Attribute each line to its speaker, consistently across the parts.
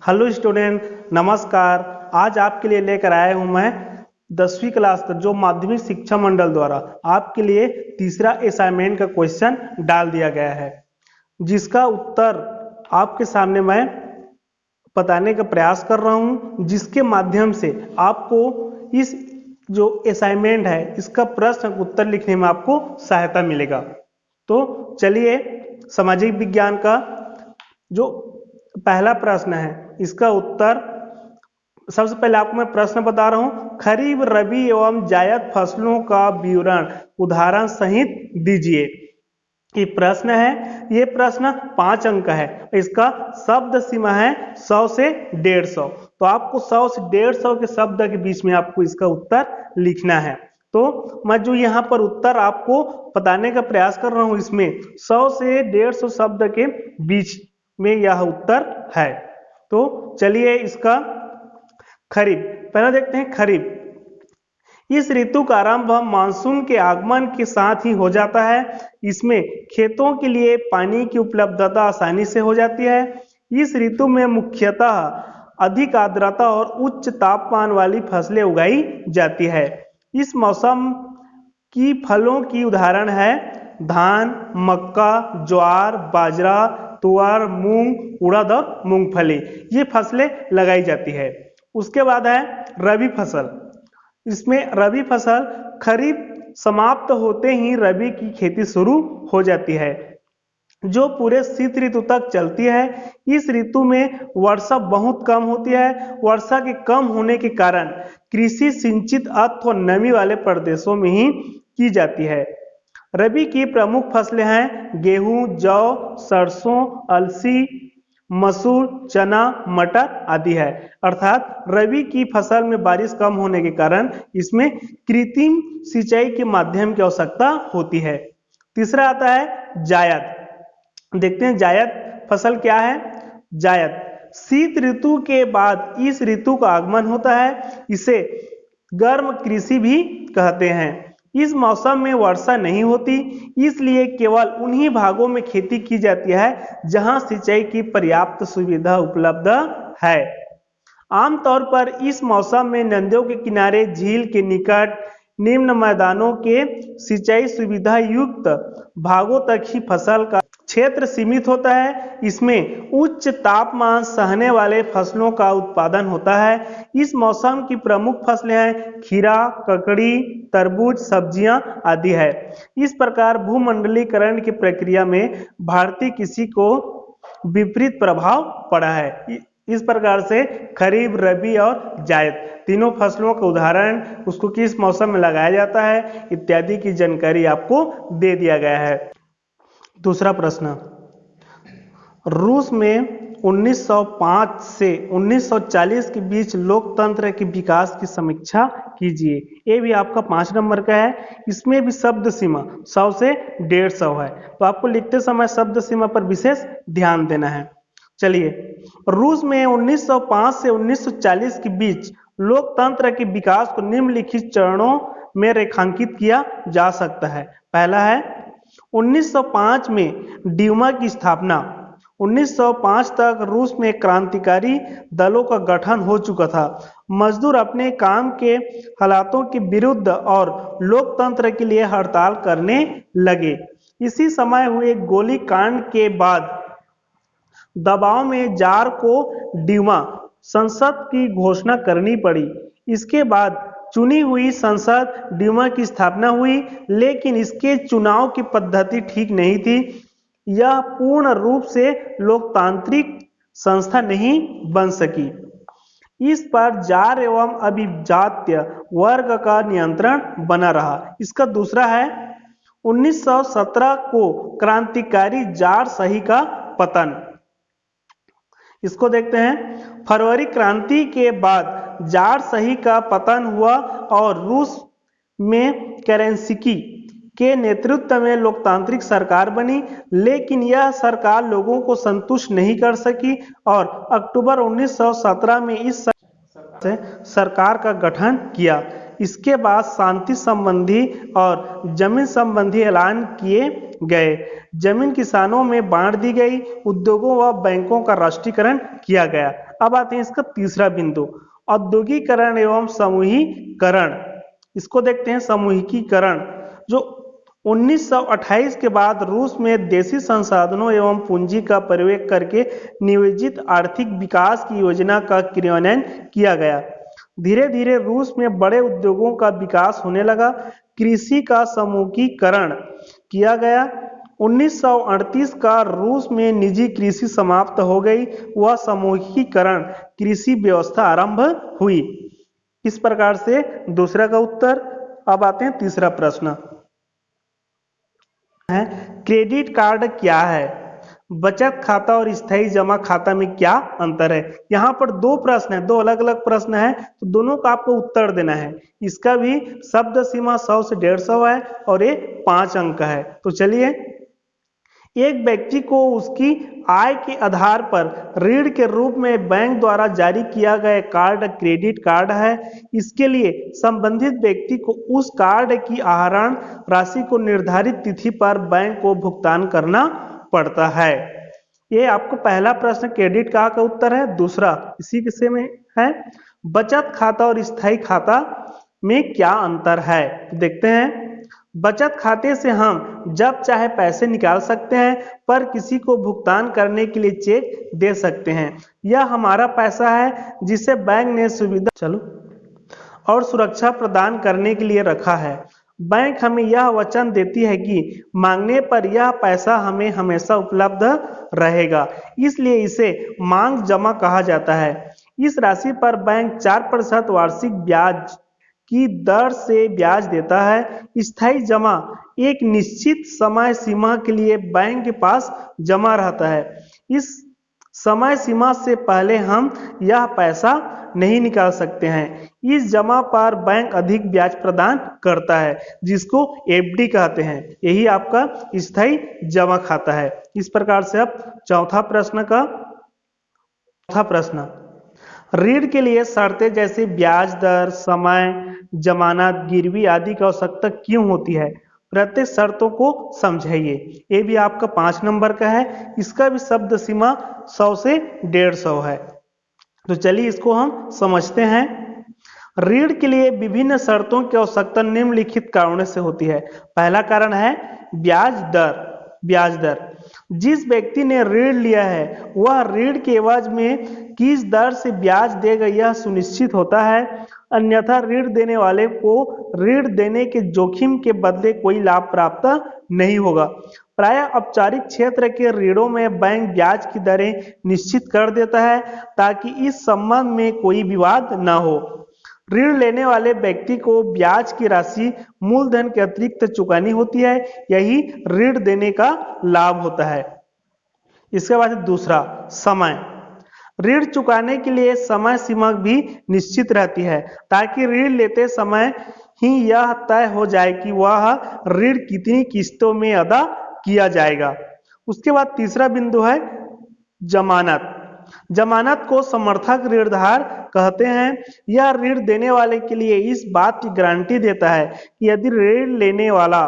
Speaker 1: Hello student, नमस्कार। आज आपके लिए लेकर आया हूं मैं 10वीं क्लास का जो माध्यमिक शिक्षा मंडल द्वारा आपके लिए तीसरा असाइनमेंट का क्वेश्चन डाल दिया गया है, जिसका उत्तर आपके सामने मैं बताने का प्रयास कर रहा हूं, जिसके माध्यम से आपको इस जो असाइनमेंट है इसका प्रश्न उत्तर लिखने में आपको सहायता मिलेगा। तो चलिए, सामाजिक विज्ञान का जो पहला प्रश्न है इसका उत्तर सबसे पहले आपको मैं प्रश्न बता रहा हूं। खरीफ, रबी एवं जायद फसलों का विवरण उदाहरण सहित दीजिए। ये प्रश्न है, ये प्रश्न 5 अंक का है। इसका शब्द सीमा है 100 से 150। तो आपको 100 से 150 के शब्द के बीच में आपको इसका उत्तर लिखना है। तो मैं जो यहाँ पर उत्तर आपको बताने का प्रयास कर रहा हूं, इसमें 100 से 150 शब्द के बीच में यह उत्तर है। तो चलिए, इसका खरीफ पहला देखते हैं। खरीफ, इस ऋतु का आरंभ मानसून के आगमन के साथ ही हो जाता है। इसमें खेतों के लिए पानी की उपलब्धता आसानी से हो जाती है। इस ऋतु में मुख्यतः अधिक आर्द्रता और उच्च तापमान वाली फसलें उगाई जाती है। इस मौसम की फलों की उदाहरण है धान, मक्का, ज्वार, बाजरा, तुअर, मूंग, उड़द और मूंगफली। ये फसलें लगाई जाती है। उसके बाद है रबी फसल। इसमें रबी फसल खरीफ समाप्त होते ही रबी की खेती शुरू हो जाती है, जो पूरे शीत ऋतु तक चलती है। इस ऋतु में वर्षा बहुत कम होती है। वर्षा के कम होने के कारण कृषि सिंचित अथवा नमी वाले प्रदेशों में ही की जाती है। रबी की प्रमुख फसलें हैं गेहूं, जौ, सरसों, अलसी, मसूर, चना, मटर आदि है। अर्थात रबी की फसल में बारिश कम होने के कारण इसमें कृत्रिम सिंचाई के माध्यम की आवश्यकता होती है। तीसरा आता है जायद। देखते हैं जायद फसल क्या है। जायद शीत ऋतु के बाद इस ऋतु का आगमन होता है। इसे गर्म कृषि भी कहते हैं। इस मौसम में वर्षा नहीं होती, इसलिए केवल उन्हीं भागों में खेती की जाती है जहां सिंचाई की पर्याप्त सुविधा उपलब्ध है। आमतौर पर इस मौसम में नदियों के किनारे, झील के निकट, निम्न मैदानों के सिंचाई सुविधा युक्त भागों तक ही फसल का क्षेत्र सीमित होता है। इसमें उच्च तापमान सहने वाले फसलों का उत्पादन होता है। इस मौसम की प्रमुख फसलें हैं खीरा, ककड़ी, तरबूज, सब्जियां आदि है। इस प्रकार भूमंडलीकरण की प्रक्रिया में भारतीय कृषि को विपरीत प्रभाव पड़ा है। इस प्रकार से खरीफ, रबी और जायद तीनों फसलों का उदाहरण, उसको किस मौसम में लगाया जाता है इत्यादि की जानकारी आपको दे दिया गया है। दूसरा प्रश्न, रूस में 1905 से 1940 के बीच लोकतंत्र के विकास की समीक्षा कीजिए। ये भी आपका 5 नंबर का है। इसमें भी शब्द सीमा 100 से 150 है। तो आपको लिखते समय शब्द सीमा पर विशेष ध्यान देना है। चलिए, रूस में 1905 से 1940 के बीच लोकतंत्र के विकास को निम्नलिखित चरणों में रेखांकित किया जा सकता है। पहला है 1905 में ड्यूमा की स्थापना। 1905 तक रूस में क्रांतिकारी दलों का गठन हो चुका था। मजदूर अपने काम के हालातों के विरुद्ध और लोकतंत्र के लिए हड़ताल करने लगे। इसी समय हुए गोलीकांड के बाद दबाव में जार को ड्यूमा संसद की घोषणा करनी पड़ी। इसके बाद चुनी हुई संसद ड्यूमा की स्थापना हुई, लेकिन इसके चुनाव की पद्धति ठीक नहीं थी। यह पूर्ण रूप से लोकतांत्रिक संस्था नहीं बन सकी। इस पर जार एवं अभिजात्य वर्ग का नियंत्रण बना रहा। इसका दूसरा है 1917 को क्रांतिकारी जार शाही का पतन। इसको देखते हैं। फरवरी क्रांति के बाद जार शाही का पतन हुआ और रूस में केरेंस्की के नेतृत्व में लोकतांत्रिक सरकार बनी, लेकिन यह सरकार लोगों को संतुष्ट नहीं कर सकी और अक्टूबर 1917 में इस सरकार का गठन किया। इसके बाद शांति संबंधी और जमीन संबंधी ऐलान किए गए। जमीन किसानों में बांट दी गई। उद्योगों व बैंकों का राष्ट्रीयकरण किया गया। अब आते हैं इसका तीसरा बिंदु, औद्योगिकरण एवं समूहीकरण। इसको देखते हैं समूहीकरण। जो 1928 के बाद रूस में देशी संसाधनों एवं पूंजी का प्रयोग करके नियोजित आर्थिक विकास की योजना का क्रियान्वयन किया गया। धीरे धीरे रूस में बड़े उद्योगों का विकास होने लगा। कृषि का समूहीकरण किया गया। 1938 का रूस में निजी कृषि समाप्त हो गई, वह समूहीकरण कृषि व्यवस्था आरंभ हुई। इस प्रकार से दूसरा का उत्तर। अब आते हैं तीसरा प्रश्न है, क्रेडिट कार्ड क्या है? बचत खाता और स्थायी जमा खाता में क्या अंतर है? यहाँ पर दो प्रश्न है, दो अलग अलग प्रश्न है, तो दोनों का आपको उत्तर देना है। इसका भी शब्द सीमा 100 से 150 है और ये 5 अंक है। तो चलिए, एक व्यक्ति को उसकी आय के आधार पर ऋण के रूप में बैंक द्वारा जारी किया गया कार्ड क्रेडिट कार्ड है। इसके लिए संबंधित व्यक्ति को उस कार्ड की आहरण राशि को निर्धारित तिथि पर बैंक को भुगतान करना पड़ता है। ये आपको पहला प्रश्न क्रेडिट कार्ड का उत्तर है। दूसरा इसी विषय में है, बचत खाता और स्थायी खाता में क्या अंतर है? देखते हैं। बचत खाते से हम जब चाहे पैसे निकाल सकते हैं, पर किसी को भुगतान करने के लिए चेक दे सकते हैं। यह हमारा पैसा है जिसे बैंक ने सुविधा और सुरक्षा प्रदान करने के लिए रखा है। बैंक हमें यह वचन देती है कि मांगने पर यह पैसा हमें हमेशा उपलब्ध रहेगा, इसलिए इसे मांग जमा कहा जाता है। इस राशि पर बैंक 4% वार्षिक ब्याज की दर से ब्याज देता है। स्थायी जमा एक निश्चित समय सीमा के लिए बैंक के पास जमा रहता है। इस समय सीमा से पहले हम यह पैसा नहीं निकाल सकते हैं। इस जमा पर बैंक अधिक ब्याज प्रदान करता है, जिसको एफडी कहते हैं। यही आपका स्थायी जमा खाता है। इस प्रकार से अब चौथा प्रश्न, ऋण के लिए शर्तें जैसे ब्याज दर, समय, जमानत, गिरवी आदि की आवश्यकता क्यों होती है? प्रत्येक शर्तों को समझाइए। ये भी आपका 5 नंबर का है। इसका भी शब्द सीमा 100 से 150 है। तो चलिए इसको हम समझते हैं। ऋण के लिए विभिन्न शर्तों की आवश्यकता निम्नलिखित कारणों से होती है। पहला कारण है ब्याज दर। जिस व्यक्ति ने ऋण लिया है वह ऋण के एवज में किस दर से ब्याज देगा यह सुनिश्चित होता है, अन्यथा ऋण देने वाले को ऋण देने के जोखिम के बदले कोई लाभ प्राप्त नहीं होगा। प्रायः औपचारिक क्षेत्र के ऋणों में बैंक ब्याज की दरें निश्चित कर देता है ताकि इस संबंध में कोई विवाद न हो। ऋण लेने वाले व्यक्ति को ब्याज की राशि मूलधन के अतिरिक्त चुकानी होती है, यही ऋण देने का लाभ होता है। इसके बाद दूसरा, समय। ऋण चुकाने के लिए समय सीमा भी निश्चित रहती है ताकि ऋण लेते समय ही यह तय हो जाए कि वह ऋण कितनी किस्तों में अदा किया जाएगा। उसके बाद तीसरा बिंदु है जमानत। जमानत को समर्थक ऋणधार कहते हैं। यह ऋण देने वाले के लिए इस बात की गारंटी देता है कि यदि ऋण लेने वाला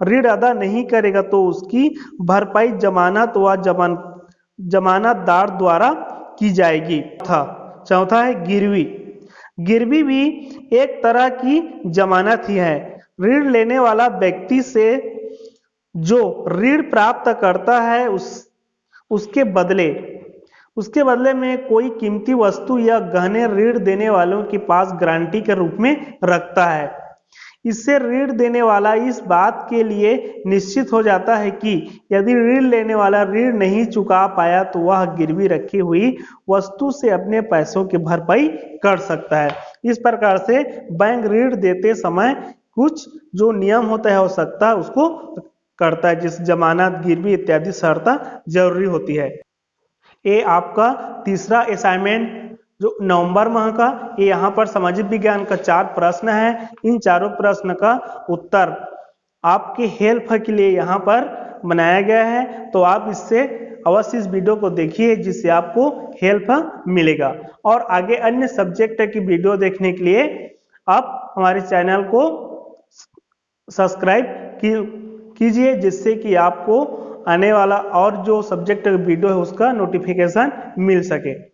Speaker 1: ऋण अदा नहीं करेगा तो उसकी भरपाई जमानत व जमानतदार द्वारा की जाएगी। चौथा है गिरवी। गिरवी भी एक तरह की जमानत ही है। ऋण लेने वाला व्यक्ति से जो ऋण प्राप्त करता है उसके बदले में कोई कीमती वस्तु या गहने ऋण देने वालों के पास गारंटी के रूप में रखता है। इससे ऋण देने वाला इस बात के लिए निश्चित हो जाता है कि यदि ऋण लेने वाला ऋण नहीं चुका पाया तो वह गिरवी रखी हुई वस्तु से अपने पैसों की भरपाई कर सकता है। इस प्रकार से बैंक ऋण देते समय कुछ जो नियम होता है आवश्यकता उसको करता है, जिस जमानत, गिरवी इत्यादि शर्तें जरूरी होती है। ये आपका तीसरा असाइनमेंट जो नवंबर माह का, ये यहाँ पर सामाजिक विज्ञान का 4 प्रश्न है। इन चारों प्रश्न का उत्तर आपके हेल्प के लिए यहाँ पर बनाया गया है, तो आप इससे अवश्य इस वीडियो को देखिए जिससे आपको हेल्प मिलेगा। और आगे अन्य सब्जेक्ट की वीडियो देखने के लिए आप हमारे चैनल को सब्सक्राइब कीजिए, जिससे कि आपको आने वाला और जो सब्जेक्ट वीडियो है उसका नोटिफिकेशन मिल सके।